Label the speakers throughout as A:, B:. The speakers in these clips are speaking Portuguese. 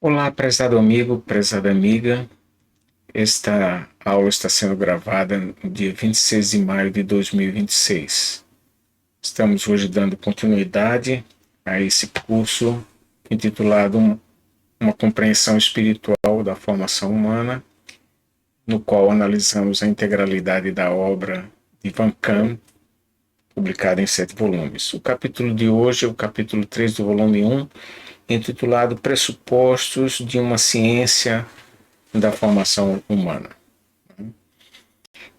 A: Olá, prezado amigo, prezada amiga. Esta aula está sendo gravada no dia 26 de maio de 2026. Estamos hoje dando continuidade a esse curso intitulado Uma Compreensão Espiritual da Formação Humana, no qual analisamos a integralidade da obra de Van Kam, publicada em 7 volumes. O capítulo de hoje é o capítulo 3 do volume 1, intitulado Pressupostos de uma Ciência da Formação Humana.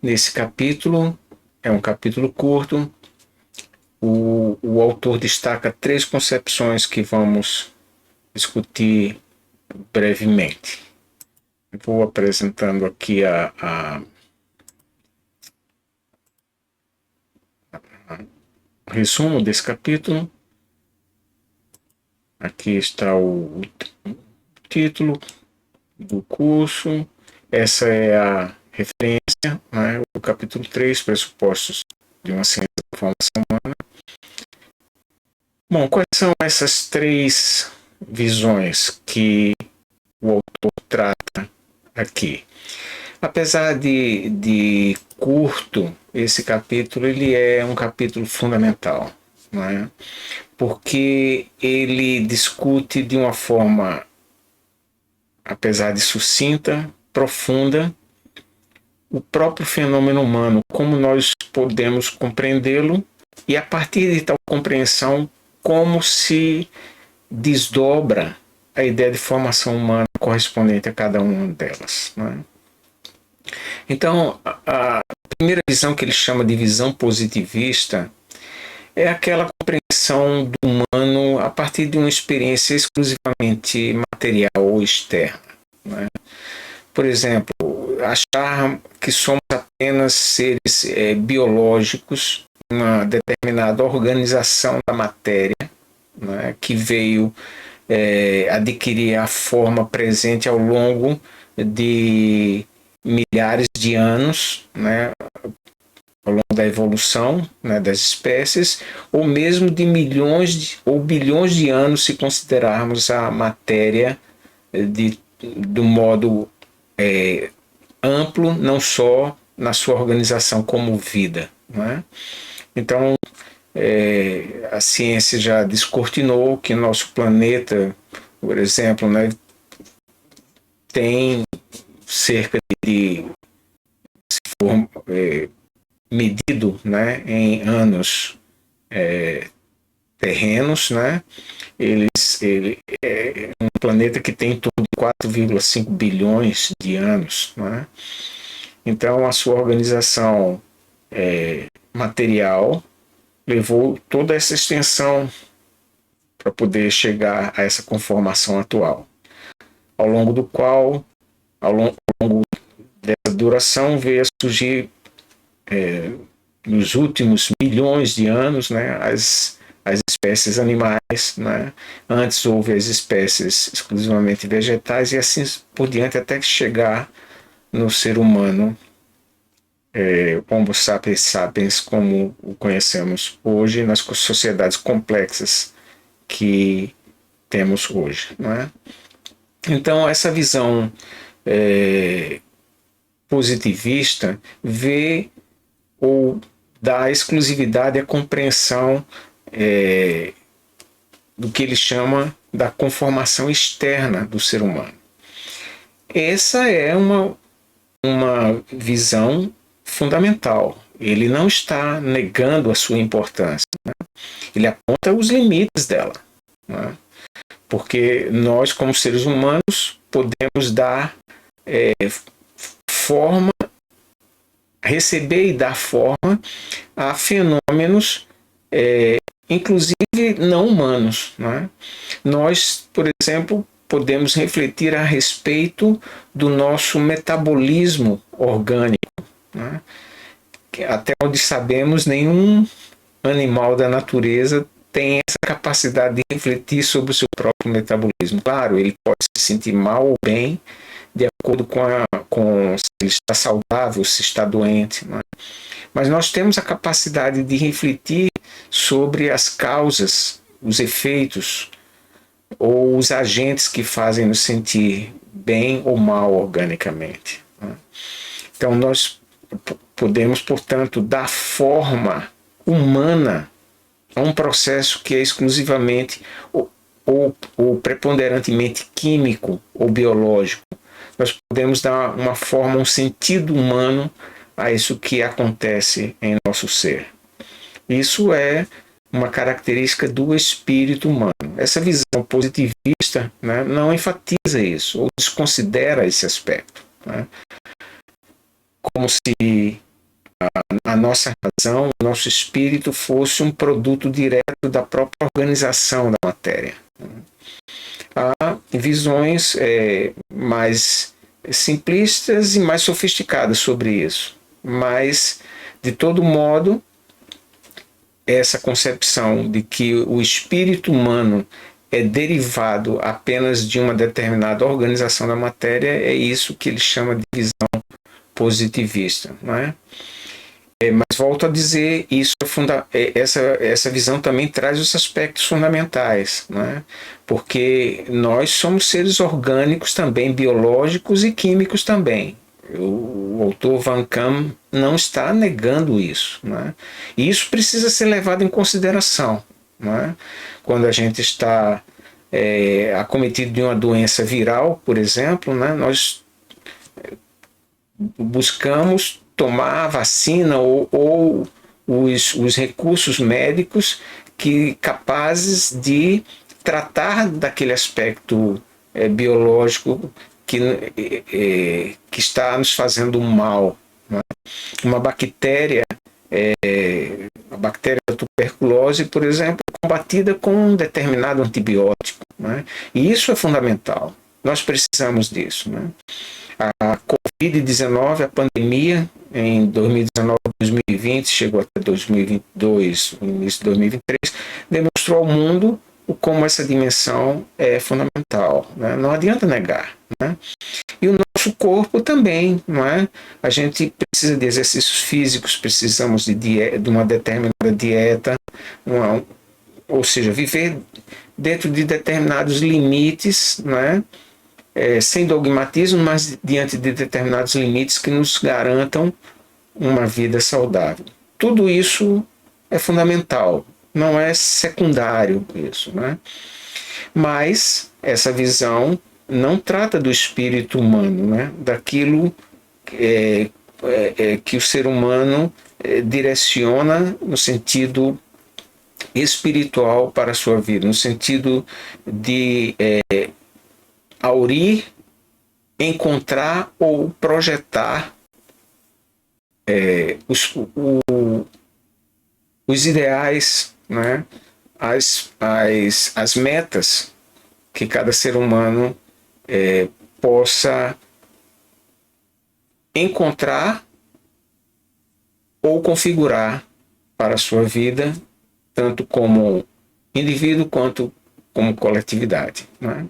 A: Nesse capítulo, é um capítulo curto, o autor destaca 3 concepções que vamos discutir brevemente. Vou apresentando aqui o resumo desse capítulo. Aqui está o título do curso. Essa é a referência, né? O capítulo 3, Pressupostos de uma Ciência da Formação Humana. Bom, quais são essas 3 visões que o autor trata aqui? Apesar de curto, esse capítulo ele é um capítulo fundamental, não é? Porque ele discute de uma forma, apesar de sucinta, profunda, o próprio fenômeno humano, como nós podemos compreendê-lo, e a partir de tal compreensão, como se desdobra a ideia de formação humana correspondente a cada uma delas. Não é? Então, a primeira visão que ele chama de visão positivista é aquela compreensão do humano a partir de uma experiência exclusivamente material ou externa. Não é? Por exemplo, achar que somos apenas seres biológicos, uma determinada organização da matéria, né, que veio adquirir a forma presente ao longo de milhares de anos, né, ao longo da evolução, né, das espécies, ou mesmo de milhões ou bilhões de anos, se considerarmos a matéria do modo amplo, não só na sua organização como vida. Não é? Então, a ciência já descortinou que nosso planeta, por exemplo, né, tem cerca de, se for medido, né, em anos terrenos, né, ele é um planeta que tem em torno de 4,5 bilhões de anos. Né? Então, a sua organização material levou toda essa extensão para poder chegar a essa conformação atual, ao longo do qual, ao longo dessa duração, veio a surgir, nos últimos milhões de anos, né, as espécies animais. Né? Antes houve as espécies exclusivamente vegetais e assim por diante, até que chegar no ser humano, Homo sapiens sapiens, como o conhecemos hoje, nas sociedades complexas que temos hoje. Não é? Então, essa visão positivista vê ou dá exclusividade à compreensão do que ele chama da conformação externa do ser humano. Essa é uma visão fundamental. Ele não está negando a sua importância. Né? Ele aponta os limites dela. Né? Porque nós, como seres humanos, podemos dar forma, receber e dar forma a fenômenos, inclusive não humanos. Né? Nós, por exemplo, podemos refletir a respeito do nosso metabolismo orgânico. Né? Até onde sabemos, nenhum animal da natureza tem essa capacidade de refletir sobre o seu próprio metabolismo. Claro, ele pode se sentir mal ou bem, de acordo com se ele está saudável, se está doente. Né? Mas nós temos a capacidade de refletir sobre as causas, os efeitos, ou os agentes que fazem nos sentir bem ou mal organicamente, né? Então nós podemos, portanto, dar forma humana a um processo que é exclusivamente ou preponderantemente químico ou biológico. Nós podemos dar uma forma, um sentido humano a isso que acontece em nosso ser. Isso é uma característica do espírito humano. Essa visão positivista, né, não enfatiza isso, ou desconsidera esse aspecto, né? Como se a nossa razão, o nosso espírito fosse um produto direto da própria organização da matéria. Há visões mais simplistas e mais sofisticadas sobre isso, mas, de todo modo, essa concepção de que o espírito humano é derivado apenas de uma determinada organização da matéria, é isso que ele chama de visão positivista, não é? Mas volto a dizer, essa visão também traz os aspectos fundamentais, né? Porque nós somos seres orgânicos também, biológicos e químicos também. O autor Van Kam não está negando isso, né? E isso precisa ser levado em consideração, né? Quando a gente está acometido de uma doença viral, por exemplo, né? Nós buscamos tomar a vacina ou os recursos médicos capazes de tratar daquele aspecto biológico que está nos fazendo mal, né? Uma bactéria, a bactéria da tuberculose, por exemplo, é combatida com um determinado antibiótico, né? E isso é fundamental. Nós precisamos disso, né? A Covid-19, a pandemia, em 2019, 2020, chegou até 2022, início de 2023, demonstrou ao mundo como essa dimensão é fundamental, né? Não adianta negar, né? E o nosso corpo também, não é? A gente precisa de exercícios físicos, precisamos de uma determinada dieta, ou seja, viver dentro de determinados limites, não é? Sem dogmatismo, mas diante de determinados limites que nos garantam uma vida saudável. Tudo isso é fundamental, não é secundário isso, né? Mas essa visão não trata do espírito humano, né? Daquilo que o ser humano direciona no sentido espiritual para a sua vida, no sentido de aurir, encontrar ou projetar os ideais, né? as metas que cada ser humano possa encontrar ou configurar para a sua vida, tanto como indivíduo quanto como coletividade, né?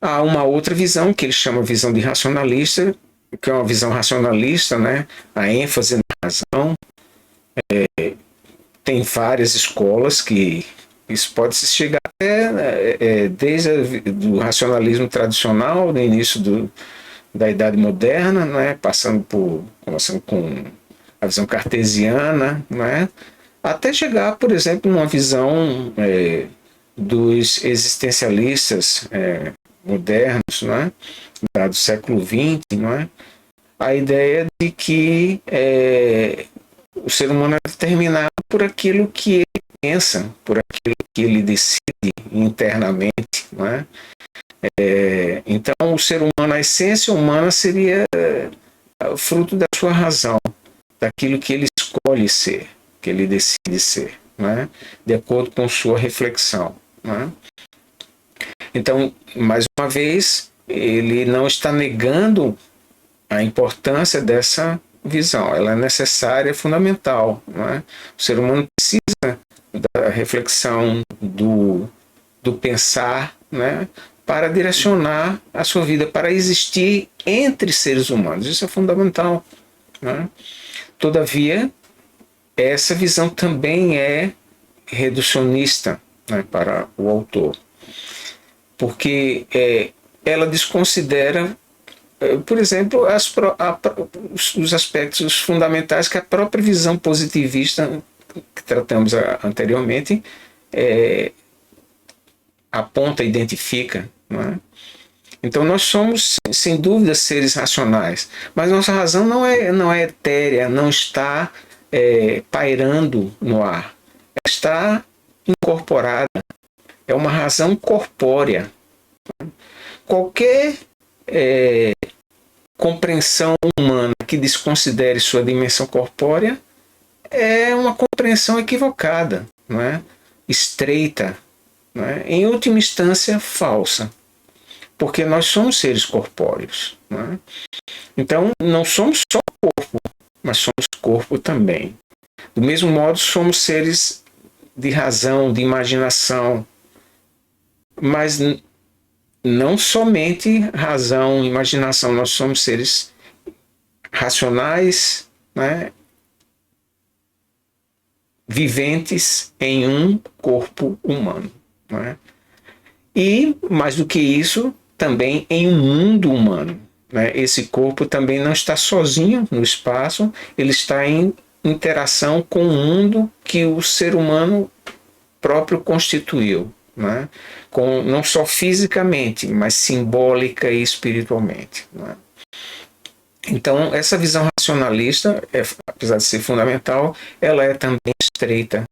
A: Há uma outra visão que ele chama visão de racionalista, que é uma visão racionalista, né? A ênfase na razão. Tem várias escolas que isso pode se chegar até desde do racionalismo tradicional, no início da Idade Moderna, né? Começando com a visão cartesiana, né? Até chegar, por exemplo, numa visão dos existencialistas modernos, não é? Do século XX, não é? A ideia de que o ser humano é determinado por aquilo que ele pensa, por aquilo que ele decide internamente, não é? Então, o ser humano, a essência humana seria fruto da sua razão, daquilo que ele escolhe ser, que ele decide ser, não é? De acordo com sua reflexão, não é? Então, mais uma vez, ele não está negando a importância dessa visão. Ela é necessária, é fundamental, não é? O ser humano precisa da reflexão, do pensar, né? Para direcionar a sua vida, para existir entre seres humanos. Isso é fundamental, né? Todavia, essa visão também é reducionista, né, para o autor. Porque ela desconsidera, por exemplo, os aspectos fundamentais que a própria visão positivista, que tratamos anteriormente, aponta, identifica, não é? Então nós somos, sem dúvida, seres racionais, mas nossa razão não é etérea, não está pairando no ar. Ela está incorporada, é uma razão corpórea. Qualquer compreensão humana que desconsidere sua dimensão corpórea é uma compreensão equivocada, não é? Estreita, não é? Em última instância, falsa. Porque nós somos seres corpóreos. Não é? Então, não somos só corpo, mas somos corpo também. Do mesmo modo, somos seres de razão, de imaginação, mas não somente razão, imaginação, nós somos seres racionais, né? Viventes em um corpo humano. Né? E, mais do que isso, também em um mundo humano. Né? Esse corpo também não está sozinho no espaço, ele está em interação com o mundo que o ser humano próprio constituiu. Né? Não só fisicamente, mas simbólica e espiritualmente. Né? Então, essa visão racionalista, apesar de ser fundamental, ela é também estreita,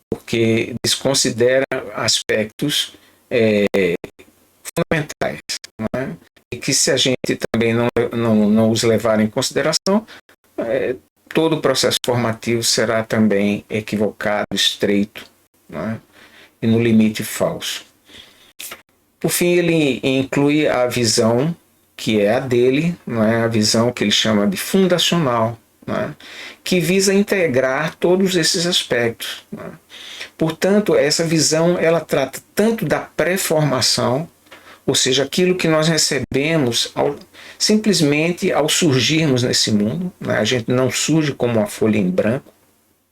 A: porque desconsidera aspectos fundamentais, né? E que se a gente também não os levar em consideração, todo o processo formativo será também equivocado, estreito, né? E no limite falso. Por fim, ele inclui a visão que é a dele, não é? A visão que ele chama de fundacional, não é? Que visa integrar todos esses aspectos. Não é? Portanto, essa visão ela trata tanto da pré-formação, ou seja, aquilo que nós recebemos simplesmente ao surgirmos nesse mundo. Né? A gente não surge como uma folha em branco.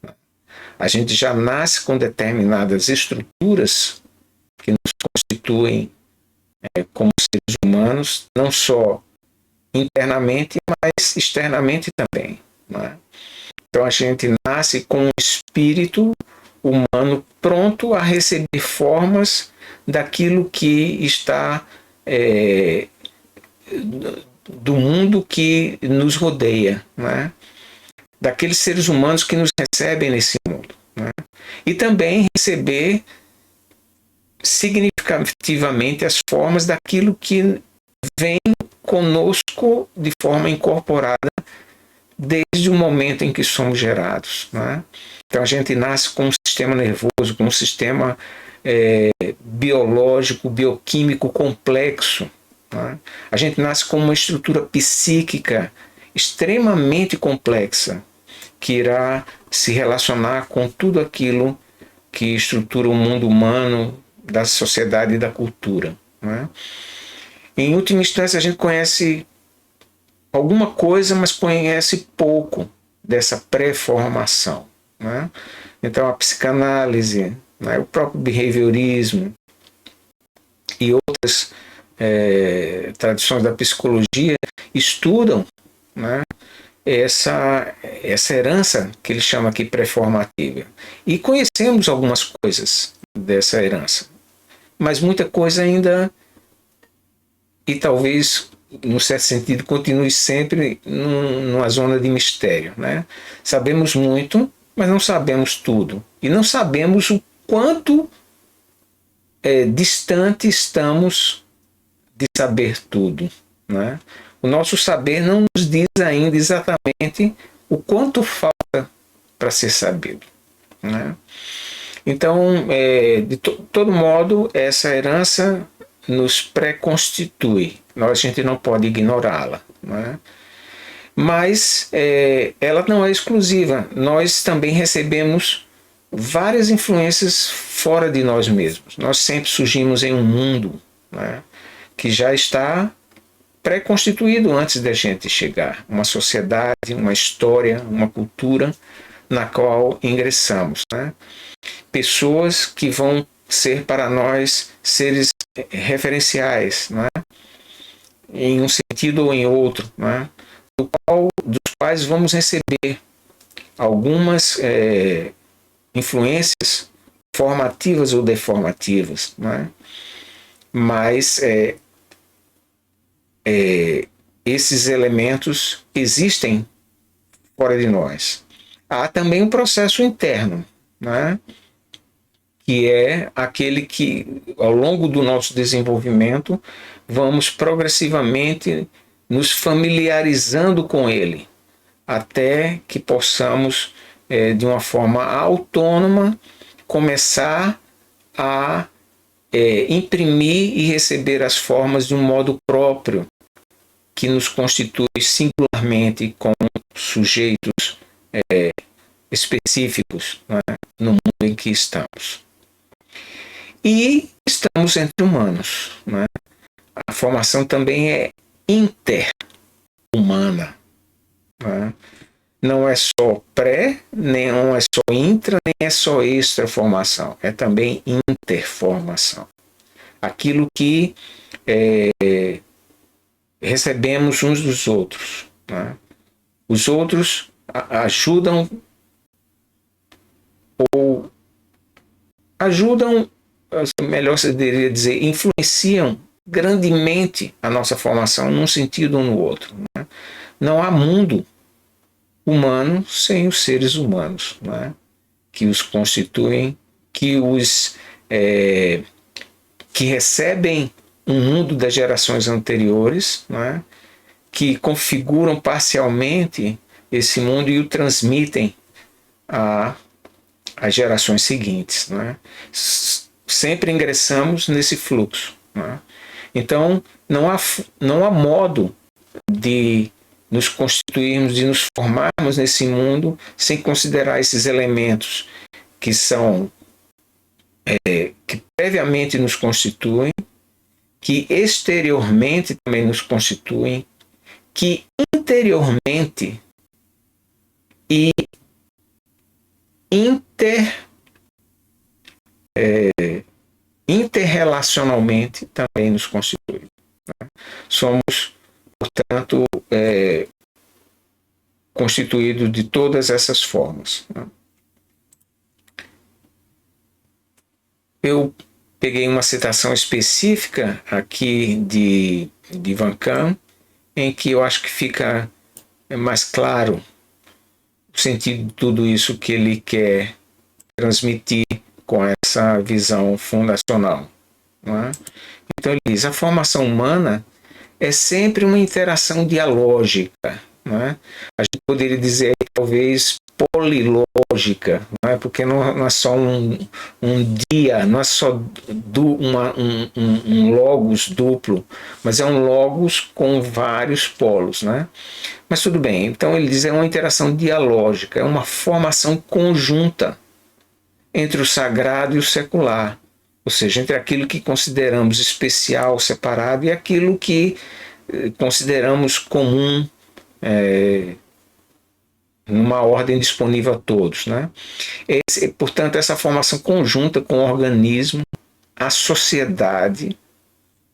A: Né? A gente já nasce com determinadas estruturas que nos constituem como seres humanos, não só internamente, mas externamente também. Né? Então a gente nasce com um espírito humano pronto a receber formas daquilo que está do mundo que nos rodeia, né? Daqueles seres humanos que nos recebem nesse mundo. Né? E também receber significativamente as formas daquilo que vem conosco de forma incorporada desde o momento em que somos gerados. Né? Então a gente nasce com um sistema nervoso, com um sistema biológico, bioquímico complexo. Né? A gente nasce com uma estrutura psíquica extremamente complexa, que irá se relacionar com tudo aquilo que estrutura o mundo humano, da sociedade e da cultura. Né? Em última instância, a gente conhece alguma coisa, mas conhece pouco dessa pré-formação. Né? Então, a psicanálise, né, o próprio behaviorismo e outras tradições da psicologia estudam, né, essa herança que ele chama aqui pré-formativa. E conhecemos algumas coisas dessa herança, mas muita coisa ainda, e talvez, no certo sentido, continue sempre numa zona de mistério. Né? Sabemos muito, mas não sabemos tudo. E não sabemos o quanto distante estamos de saber tudo. Né? O nosso saber não nos diz ainda exatamente o quanto falta para ser sabido. Né? Então, de todo modo, essa herança nos pré-constitui. A gente não pode ignorá-la. Né? Mas ela não é exclusiva. Nós também recebemos várias influências fora de nós mesmos. Nós sempre surgimos em um mundo, né, que já está pré-constituído antes da gente chegar. Uma sociedade, uma história, uma cultura na qual ingressamos. Né? Pessoas que vão ser para nós seres referenciais, não é? Em um sentido ou em outro, não é? Dos quais vamos receber algumas influências formativas ou deformativas, não é? Mas esses elementos existem fora de nós. Há também um processo interno, não é? Que é aquele que, ao longo do nosso desenvolvimento, vamos progressivamente nos familiarizando com ele, até que possamos, de uma forma autônoma, começar a imprimir e receber as formas de um modo próprio, que nos constitui singularmente como sujeitos específicos, não é? No mundo em que estamos. E estamos entre humanos, não é? A formação também é inter-humana, não é? Não é só pré, não é só intra, nem é só extra-formação, é também interformação. Aquilo que recebemos uns dos outros, né? Os outros ajudam, melhor se deveria dizer, influenciam grandemente a nossa formação num sentido ou no outro, né? Não há mundo humano sem os seres humanos, né? Que os constituem, que recebem um mundo das gerações anteriores, né? Que configuram parcialmente esse mundo e o transmitem às gerações seguintes, né? Sempre ingressamos nesse fluxo, né? Então não há modo de nos constituirmos, de nos formarmos nesse mundo sem considerar esses elementos que são que previamente nos constituem, que exteriormente também nos constituem, que interiormente e interrelacionalmente também nos constituem, né? Somos, portanto, constituídos de todas essas formas, né? Eu peguei uma citação específica aqui de Van Kahn, em que eu acho que fica mais claro o sentido de tudo isso que ele quer transmitir com essa visão fundacional, não é? Então ele diz: a formação humana é sempre uma interação dialógica, não é? A gente poderia dizer talvez polilógica, não é? Porque não é só um dia, não é só um logos duplo, mas é um logos com vários polos, né? Mas tudo bem, então ele diz: é uma interação dialógica, é uma formação conjunta entre o sagrado e o secular, ou seja, entre aquilo que consideramos especial, separado, e aquilo que consideramos comum, numa ordem disponível a todos, né? Portanto, essa formação conjunta com o organismo, a sociedade,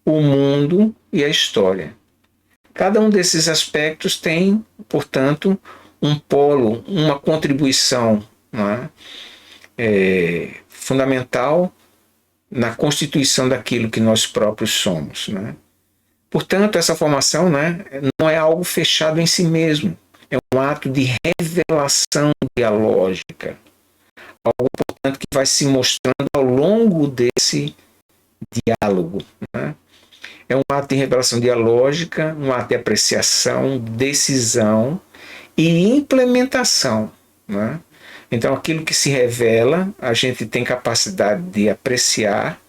A: o mundo e a história. Cada um desses aspectos tem, portanto, um polo, uma contribuição, não é? Fundamental na constituição daquilo que nós próprios somos, né? Portanto, essa formação, né, não é algo fechado em si mesmo, é um ato de revelação dialógica, algo, portanto, que vai se mostrando ao longo desse diálogo, né? É um ato de revelação dialógica, um ato de apreciação, decisão e implementação, né? Então, aquilo que se revela, a gente tem capacidade de apreciar,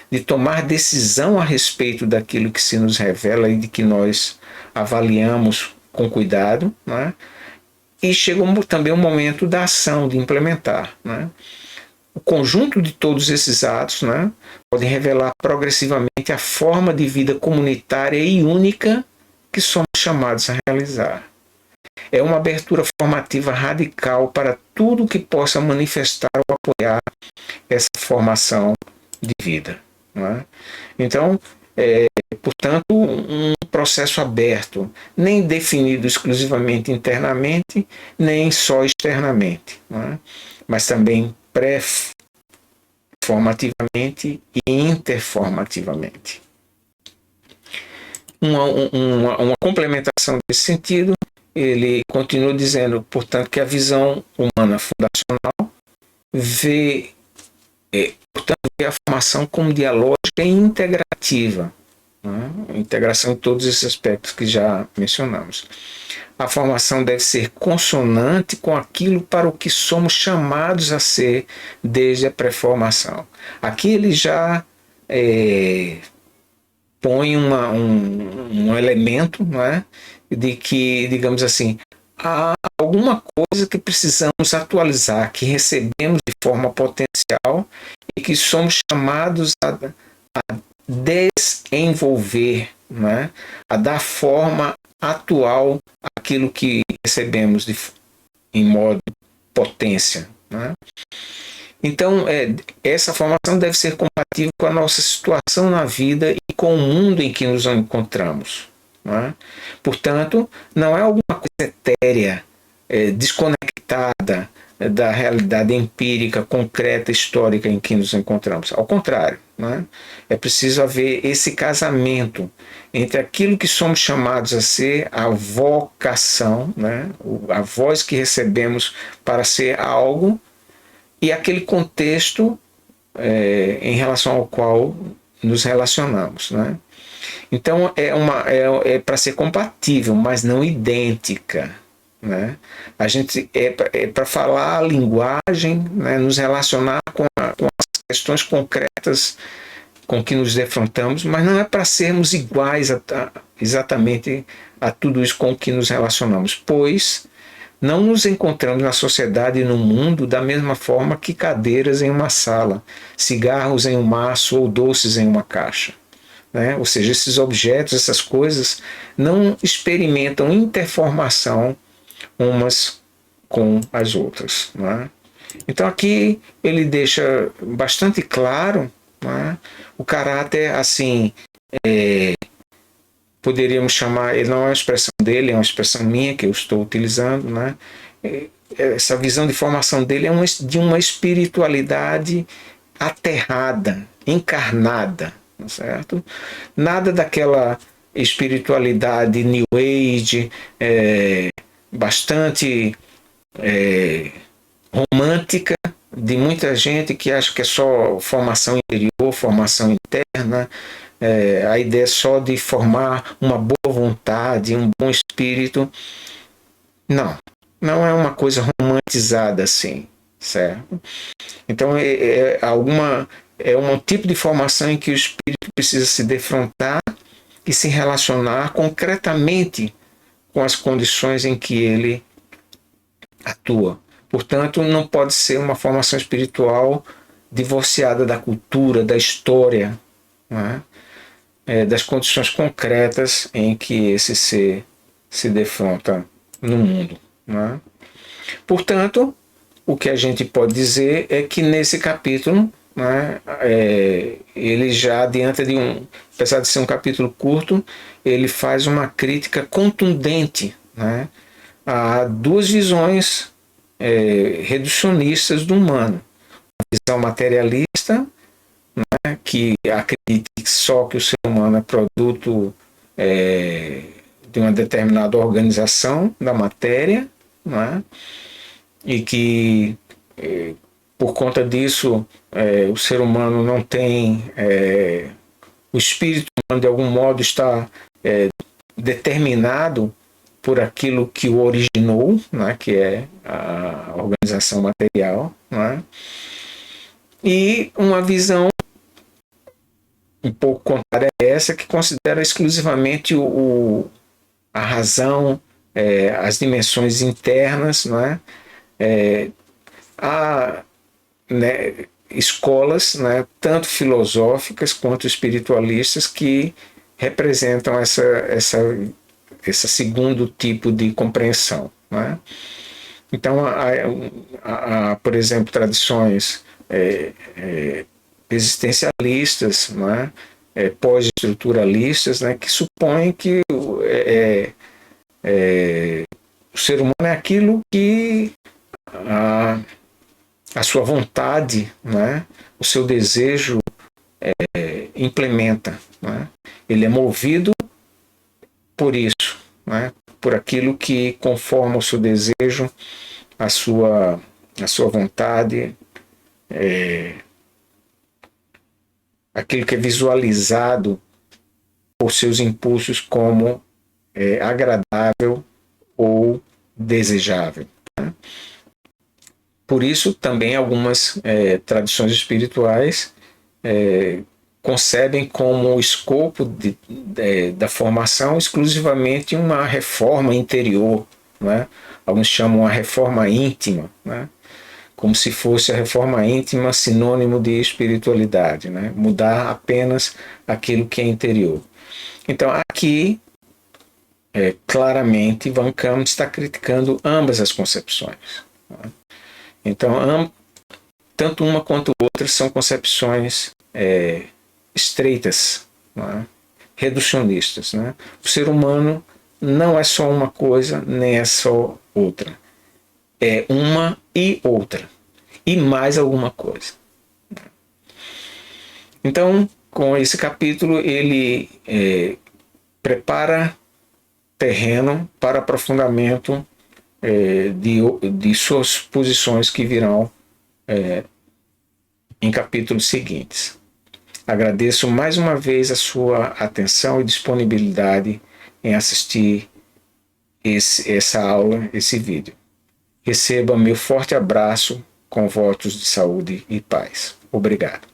A: de tomar decisão a respeito daquilo que se nos revela e de que nós avaliamos com cuidado, né? E chega também o momento da ação, de implementar, né? O conjunto de todos esses atos, né, podem revelar progressivamente a forma de vida comunitária e única que somos chamados a realizar. É uma abertura formativa radical para tudo que possa manifestar ou apoiar essa formação de vida. Não é? Então, portanto, um processo aberto, nem definido exclusivamente internamente, nem só externamente, não é? Mas também pré-formativamente e interformativamente. Uma complementação desse sentido, ele continua dizendo, portanto, que a visão humana fundacional vê, portanto, vê a formação como dialógica e integrativa, né? Integração em todos esses aspectos que já mencionamos. A formação deve ser consonante com aquilo para o que somos chamados a ser desde a pré-formação. Aqui ele já põe um elemento, não é? De que, digamos assim, há alguma coisa que precisamos atualizar, que recebemos de forma potencial e que somos chamados a desenvolver, não é? A dar forma atual àquilo que recebemos em modo potência. Não é? Então, essa formação deve ser compatível com a nossa situação na vida e com o mundo em que nos encontramos. Não é? Portanto, não é alguma coisa etérea, desconectada da realidade empírica, concreta, histórica em que nos encontramos. Ao contrário, não é? É preciso haver esse casamento entre aquilo que somos chamados a ser, a vocação, né? A voz que recebemos para ser algo, e aquele contexto em relação ao qual nos relacionamos. Né? Então é para ser compatível, mas não idêntica. Né? A gente para falar a linguagem, né? Nos relacionar com as questões concretas com que nos defrontamos, mas não é para sermos iguais exatamente a tudo isso com que nos relacionamos, pois não nos encontramos na sociedade e no mundo da mesma forma que cadeiras em uma sala, cigarros em um maço ou doces em uma caixa. Né? Ou seja, esses objetos, essas coisas, não experimentam interformação umas com as outras. Né? Então aqui ele deixa bastante claro, né, o caráter assim, poderíamos chamar, ele não é uma expressão dele, é uma expressão minha que eu estou utilizando, né? Essa visão de formação dele é de uma espiritualidade aterrada, encarnada, certo? Nada daquela espiritualidade New Age, bastante romântica, de muita gente que acha que é só formação interior, formação interna, a ideia só de formar uma boa vontade, um bom espírito. Não, não é uma coisa romantizada assim, certo? Então é um tipo de formação em que o espírito precisa se defrontar e se relacionar concretamente com as condições em que ele atua. Portanto, não pode ser uma formação espiritual divorciada da cultura, da história, não é? Das condições concretas em que esse ser se defronta no mundo. Não é? Portanto, o que a gente pode dizer é que nesse capítulo, né, ele já diante de apesar de ser um capítulo curto, ele faz uma crítica contundente, né, a duas visões reducionistas do humano. A visão materialista, né, que acredita só que o ser humano é produto de uma determinada organização da matéria, né, e que por conta disso o ser humano não tem o espírito humano de algum modo está determinado por aquilo que o originou, né, que é a organização material, né, e uma visão um pouco contrária a essa, que considera exclusivamente a razão, as dimensões internas, não é? Há, né, escolas, né, tanto filosóficas quanto espiritualistas, que representam esse segundo tipo de compreensão. Né? Então, há, por exemplo, tradições existencialistas, não é? Pós-estruturalistas, né? Que supõem que o ser humano é aquilo que a sua vontade, né? O seu desejo implementa. Né? Ele é movido por isso, né? Por aquilo que conforma o seu desejo, a sua vontade, aquilo que é visualizado por seus impulsos como agradável ou desejável. Né? Por isso, também algumas tradições espirituais concebem como escopo da formação exclusivamente uma reforma interior. Né? Alguns chamam a reforma íntima, né? Como se fosse a reforma íntima sinônimo de espiritualidade, né? Mudar apenas aquilo que é interior. Então, aqui, claramente, Van Kamen está criticando ambas as concepções. Né? Então, tanto uma quanto outra são concepções estreitas, né? Reducionistas. Né? O ser humano não é só uma coisa, nem é só outra. É uma e outra. E mais alguma coisa. Então, com esse capítulo, ele prepara terreno para aprofundamento de suas posições que virão em capítulos seguintes. Agradeço mais uma vez a sua atenção e disponibilidade em assistir essa aula, esse vídeo. Receba meu forte abraço com votos de saúde e paz. Obrigado.